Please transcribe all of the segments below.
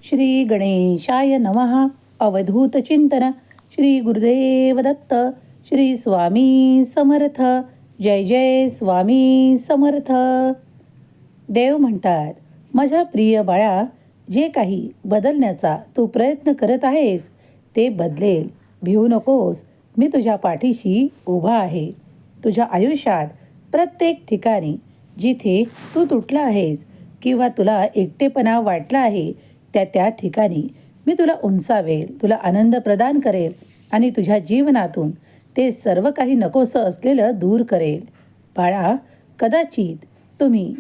श्री गणेशाय नमः. अवधूत चिंतन. श्री गुरुदेव दत्त. श्री स्वामी समर्थ. जय जय स्वामी समर्थ. देव म्हणतात, माझ्या प्रिय बाळा, जे काही बदलण्याचा तू प्रयत्न करत आहेस ते बदलेल. भिवू नकोस, मी तुझ्या पाठीशी उभा आहे. तुझ्या आयुष्यात प्रत्येक ठिकाणी जिथे तू तुटला आहेस किंवा तुला एकटेपणा वाटला आहे त्या ठिकाणी मी तुला उंचावेल, तुला आनंद प्रदान करेल आणि तुझ्या जीवनातून ते सर्व काही नकोसं असलेलं दूर करेल. बाळा, कदाचित तुम्ही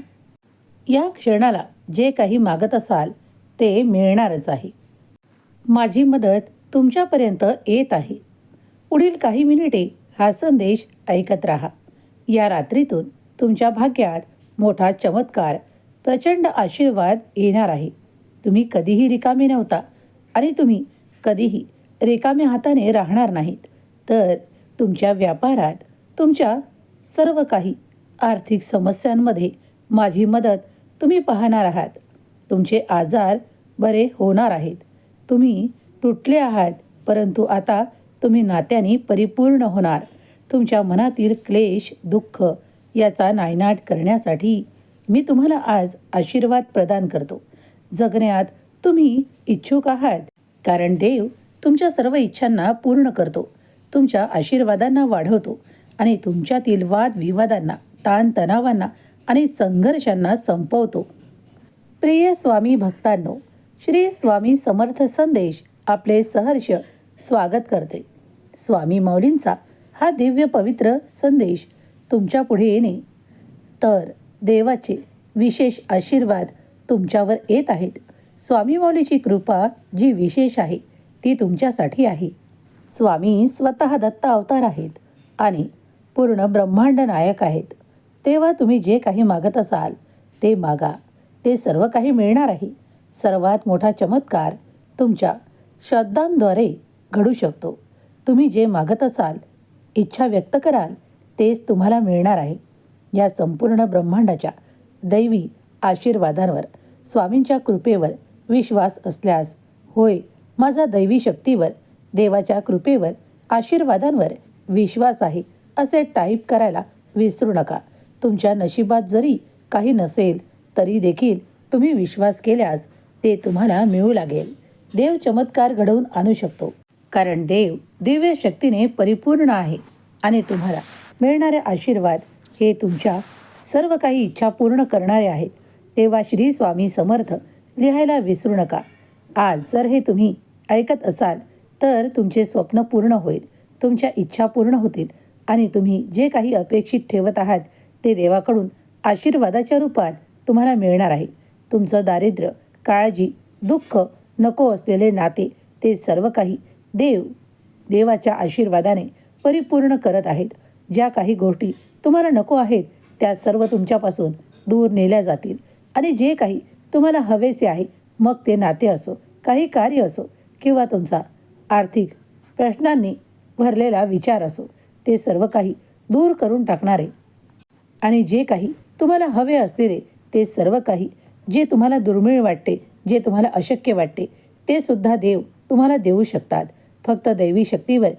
या क्षणाला जे काही मागत असाल ते मिळणारच आहे. माझी मदत तुमच्यापर्यंत येत आहे. पुढील काही मिनिटे हा संदेश ऐकत राहा. या रात्रीतून तुमच्या भाग्यात मोठा चमत्कार, प्रचंड आशीर्वाद येणार आहे. तुम्ही कधीही रिकामे नव्हता आणि तुम्ही कधीही रिकाम्या हाताने राहणार नाहीत. तर तुमच्या व्यापारात, तुमच्या सर्व काही आर्थिक समस्यांमध्ये माझी मदत तुम्ही पाहणार आहात. तुमचे आजार बरे होणार आहेत. तुम्ही तुटले आहात, परंतु आता तुम्ही नात्याने परिपूर्ण होणार. तुमच्या मनातील क्लेश, दुःख याचा नायनाट करण्यासाठी मी तुम्हाला आज आशीर्वाद प्रदान करतो. जगण्यात तुम्ही इच्छुक आहात, कारण देव तुमच्या सर्व इच्छांना पूर्ण करतो, तुमच्या आशीर्वादांना वाढवतो आणि तुमच्यातील वादविवादांना, ताणतणावांना आणि संघर्षांना संपवतो. प्रिय स्वामी भक्तांनो, श्री स्वामी समर्थ संदेश आपले सहर्ष स्वागत करते. स्वामी माऊलींचा हा दिव्य पवित्र संदेश तुमच्या पुढे येणे, तर देवाचे विशेष आशीर्वाद तुमच्यावर येत आहेत. स्वामी माऊलीची कृपा जी विशेष आहे ती तुमच्यासाठी आहे. स्वामी स्वतः दत्त अवतार आहेत आणि पूर्ण ब्रह्मांड नायक आहेत. तेव्हा तुम्ही जे काही मागत असाल ते मागा, ते सर्व काही मिळणार आहे. सर्वात मोठा चमत्कार तुमच्या शब्दांद्वारे घडू शकतो. तुम्ही जे मागत असाल, इच्छा व्यक्त कराल, तेच तुम्हाला मिळणार आहे. या संपूर्ण ब्रह्मांडाच्या दैवी आशीर्वादांवर, स्वामींच्या कृपेवर विश्वास असल्यास, होय, माझा दैवी शक्तीवर, देवाच्या कृपेवर, आशीर्वादांवर विश्वास आहे असे टाईप करायला विसरू नका. तुमच्या नशिबात जरी काही नसेल तरी देखील तुम्ही विश्वास केल्यास ते तुम्हाला मिळू लागेल. देव चमत्कार घडवून आणू शकतो, कारण देव दिव्य शक्तीने परिपूर्ण आहे आणि तुम्हाला मिळणारे आशीर्वाद हे तुमच्या सर्व काही इच्छा पूर्ण करणारे आहेत. तेव्हा श्री स्वामी समर्थ लिहायला विसरू नका. आज जर हे तुम्ही ऐकत असाल तर तुमचे स्वप्न पूर्ण होईल, तुमच्या इच्छा पूर्ण होतील आणि तुम्ही जे काही अपेक्षित ठेवत आहात ते देवाकडून आशीर्वादाच्या रूपात तुम्हाला मिळणार आहे. तुमचं दारिद्र्य, काळजी, दुःख, नको असलेले नाते, ते सर्व काही देवाच्या आशीर्वादाने परिपूर्ण करत आहेत. ज्या काही गोष्टी तुम्हाला नको आहेत त्या सर्व तुमच्यापासून दूर नेल्या जातील आणि जे काही तुम्हाला हवेसे आहे, मग ते नाते असो, काही कार्य असो किंवा तुमचा आर्थिक प्रश्नांनी भरलेला विचार असो, ते सर्व काही दूर करून टाकणारे आणि जे काही तुम्हाला हवे असलेले, ते सर्व काही जे तुम्हाला दुर्मिळ वाटते, जे तुम्हाला अशक्य वाटते, ते सुद्धा देव तुम्हाला देऊ शकतात. फक्त दैवी शक्तीवर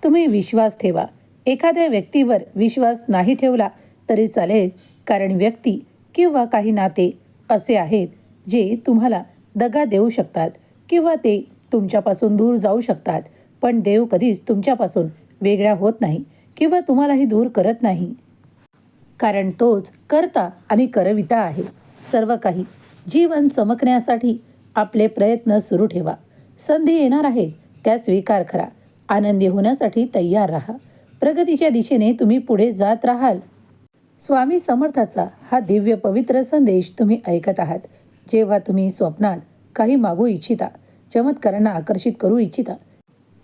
तुम्ही विश्वास ठेवा. एखाद्या व्यक्तीवर विश्वास नाही ठेवला तरी चालेल, कारण व्यक्ती किंवा काही नाते असे आहेत जे तुम्हाला दगा देऊ शकतात किंवा ते तुमच्यापासून दूर जाऊ शकतात. पण देव कधीच तुमच्यापासून वेगळा होत नाही किंवा तुम्हालाही दूर करत नाही, कारण तोच कर्ता आणि करविता आहे. सर्व काही जीवन चमकण्यासाठी आपले प्रयत्न सुरू ठेवा. संधी येणार आहेत त्या स्वीकार करा. आनंदी होण्यासाठी तयार राहा. प्रगतीच्या दिशेने तुम्ही पुढे जात राहाल. स्वामी समर्थाचा हा दिव्य पवित्र संदेश तुम्ही ऐकत आहात. जेव्हा तुम्ही स्वप्नात काही मागू इच्छिता, चमत्कारांना आकर्षित करू इच्छिता,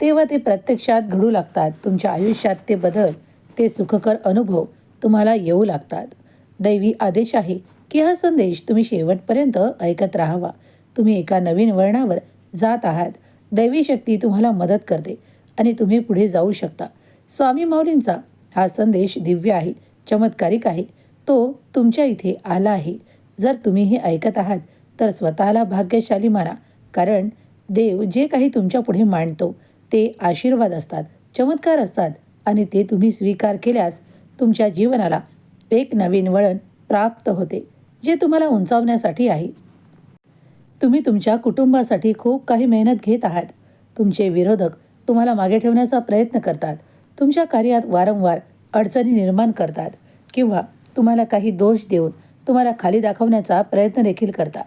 तेव्हा ते प्रत्यक्षात घडू लागतात. तुमच्या आयुष्यात ते बदल, ते सुखकर अनुभव तुम्हाला येऊ लागतात. दैवी आदेश आहे की हा संदेश तुम्ही शेवटपर्यंत ऐकत राहावा. तुम्ही एका नवीन वळणावर जात आहात. दैवी शक्ती तुम्हाला मदत करते आणि तुम्ही पुढे जाऊ शकता. स्वामी माऊलींचा हा संदेश दिव्य आहे, चमत्कारिक आहे. तो तुमच्या इथे आला आहे. जर तुम्ही हे ऐकत आहात तर स्वतःला भाग्यशाली माना, कारण देव जे काही तुमच्या पुढे मांडतो ते आशीर्वाद असतात, चमत्कार असतात आणि ते तुम्ही स्वीकार केल्यास तुमच्या जीवनाला एक नवीन वळण प्राप्त होते, जे तुम्हाला उंचावण्यासाठी आहे. तुम्ही तुमच्या कुटुंबासाठी खूप काही मेहनत घेत आहात. तुमचे विरोधक तुम्हाला मागे ठेवण्याचा प्रयत्न करतात, तुमच्या कार्यात वारंवार अडचणी निर्माण करतात किंवा तुम्हाला काही दोष देऊन तुम्हाला खाली दाखवण्याचा प्रयत्न देखील करतात.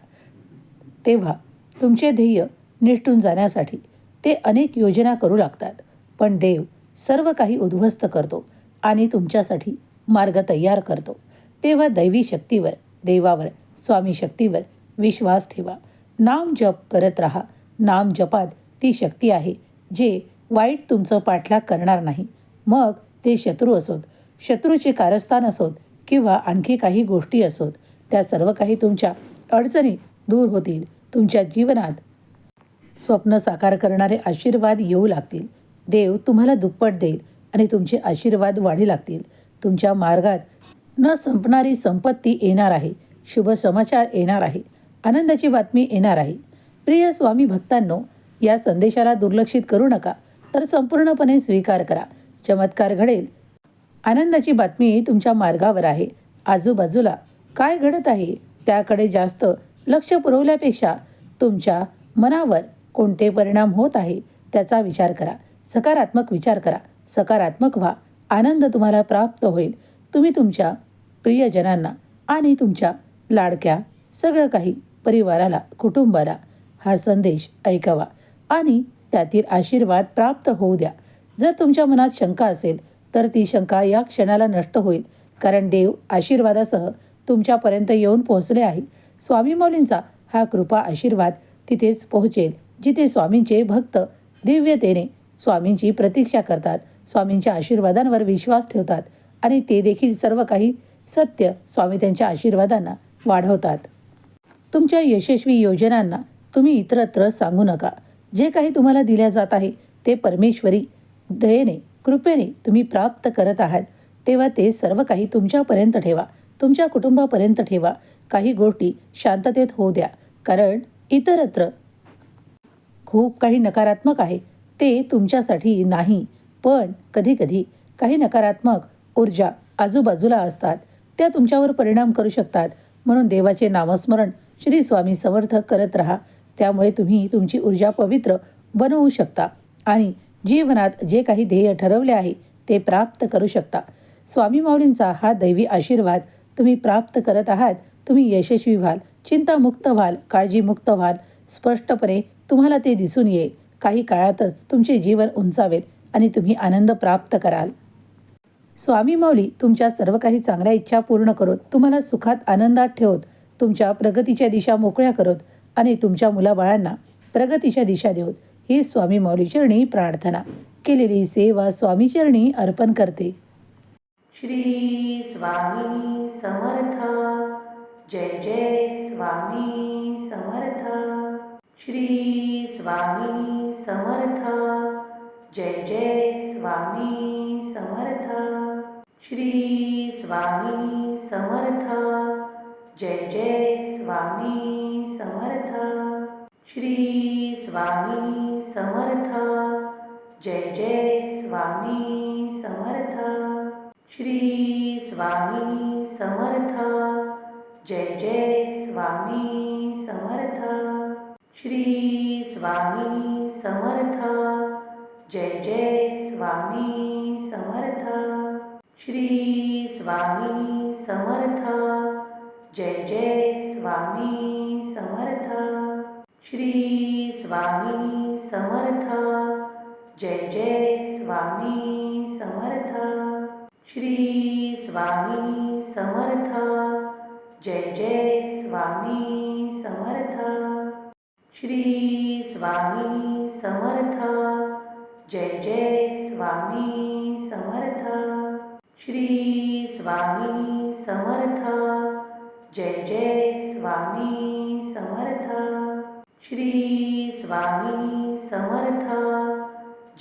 तेव्हा तुमचे ध्येय निसटून जाण्यासाठी ते अनेक योजना करू लागतात. पण देव सर्व काही उद्ध्वस्त करतो आणि तुमच्यासाठी मार्ग तयार करतो. तेव्हा दैवी शक्तीवर, देवावर, स्वामी शक्तीवर विश्वास ठेवा. नाम जप करत राहा. नाम जपात ती शक्ती आहे जे वाईट तुमचं पाठलाग करणार नाही. मग ते शत्रू असोत, शत्रूचे कारस्थान असोत किंवा आणखी काही गोष्टी असोत, त्या सर्व काही तुमच्या अडचणी दूर होतील. तुमच्या जीवनात स्वप्न साकार करणारे आशीर्वाद येऊ लागतील. देव तुम्हाला दुप्पट देईल आणि तुमचे आशीर्वाद वाढी लागतील. तुमच्या मार्गात न संपणारी संपत्ती येणार आहे. शुभ समाचार येणार आहे. आनंदाची बातमी येणार आहे. प्रिय स्वामी भक्तांनो, या संदेशाला दुर्लक्षित करू नका, तर संपूर्णपणे स्वीकार करा. चमत्कार घडेल. आनंदाची बातमी तुमच्या मार्गावर आहे. आजूबाजूला काय घडत आहे त्याकडे जास्त लक्ष पुरवल्यापेक्षा तुमच्या मनावर कोणते परिणाम होत आहे त्याचा विचार करा. सकारात्मक विचार करा. सकारात्मक व्हा. आनंद तुम्हाला प्राप्त होईल. तुम्ही तुमच्या प्रियजनांना आणि तुमच्या लाडक्या सगळं काही परिवाराला, कुटुंबाला हा संदेश ऐकावा आणि त्यातील आशीर्वाद प्राप्त होऊ द्या. जर तुमच्या मनात शंका असेल तर ती शंका या क्षणाला नष्ट होईल, कारण देव आशीर्वादासह तुमच्यापर्यंत येऊन पोहोचले आहे. स्वामी माऊलींचा हा कृपा आशीर्वाद तिथेच पोहोचेल जिथे स्वामींचे भक्त दिव्यतेने स्वामींची प्रतीक्षा करतात, स्वामींच्या आशीर्वादांवर विश्वास ठेवतात आणि ते देखील सर्व काही सत्य स्वामी त्यांच्या आशीर्वादांना वाढवतात. तुमच्या यशस्वी योजनांना तुम्ही इतरत्र सांगू नका. जे काही तुम्हाला दिल्या जात आहे ते परमेश्वरी दयेने, कृपेने तुम्ही प्राप्त करत आहात. तेव्हा ते सर्व काही तुमच्यापर्यंत ठेवा, तुमच्या कुटुंबापर्यंत ठेवा. काही गोष्टी शांततेत होऊ द्या, कारण इतरत्र खूप काही नकारात्मक आहे. ते तुमच्यासाठी नाही, पण कधीकधी काही नकारात्मक ऊर्जा आजूबाजूला असतात. त्या तुमच्यावर परिणाम करू शकतात. म्हणून देवाचे नामस्मरण श्री स्वामी समर्थ करत राहा. त्यामुळे तुम्ही तुमची ऊर्जा पवित्र बनवू शकता आणि जीवनात जे काही ध्येय ठरवले आहे ते प्राप्त करू शकता. स्वामी माऊलींचा हा दैवी आशीर्वाद तुम्ही प्राप्त करत आहात. तुम्ही यशस्वी व्हाल, चिंतामुक्त व्हाल, काळजीमुक्त व्हाल. स्पष्टपणे तुम्हाला ते दिसून येईल. काही काळातच तुमचे जीवन उंचावेल आणि तुम्ही आनंद प्राप्त कराल. स्वामी माऊली तुमच्या सर्व काही चांगल्या इच्छा पूर्ण करत, तुम्हाला सुखात आनंदात ठेवत, तुमच्या प्रगतीच्या दिशा मोकळ्या करत आणि तुमच्या मुलाबाळांना प्रगतीच्या दिशा देवत ही स्वामी माऊली चरणी प्रार्थना. केलेली सेवा स्वामी चरणी अर्पण करते. श्री स्वामी समर्थ. जय जय स्वामी समर्थ. श्री स्वामी समर्थ. जय जय स्वामी समर्थ. श्री स्वामी समर्थ. जय जय स्वामी समर्थ. श्री स्वामी समर्थ. जय जय स्वामी समर्थ. श्री स्वामी समर्थ. जय जय स्वामी समर्थ. श्री स्वामी समर्थ. जय जय स्वामी समर्थ. श्री स्वामी समर्थ. जय जय स्वामी समर्थ. श्री स्वामी समर्थ. जय जय स्वामी समर्थ. श्री स्वामी समर्थ. जय जय स्वामी समर्थ. श्री स्वामी समर्थ. जय जय स्वामी समर्थ. श्री स्वामी समर्थ. जय जय स्वामी समर्थ. श्री स्वामी समर्थ.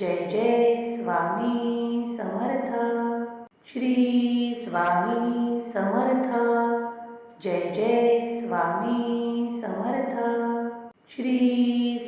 जय जय स्वामी समर्थ. श्री स्वामी समर्थ. जय जय स्वामी समर्थ. श्री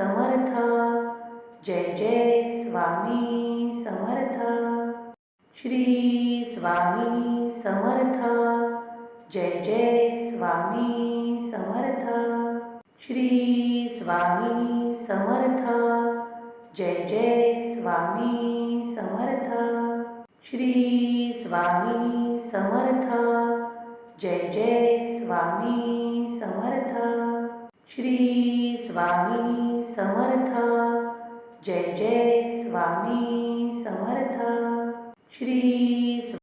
समर्थ. जय जय स्वामी समर्थ. श्री स्वामी समर्थ. जय जय स्वामी समर्थ. श्री स्वामी समर्थ. जय जय स्वामी समर्थ. श्री स्वामी समर्थ. जय जय स्वामी समर्थ. श्री स्वामी समर्थ. जय जय स्वामी समर्थ. श्री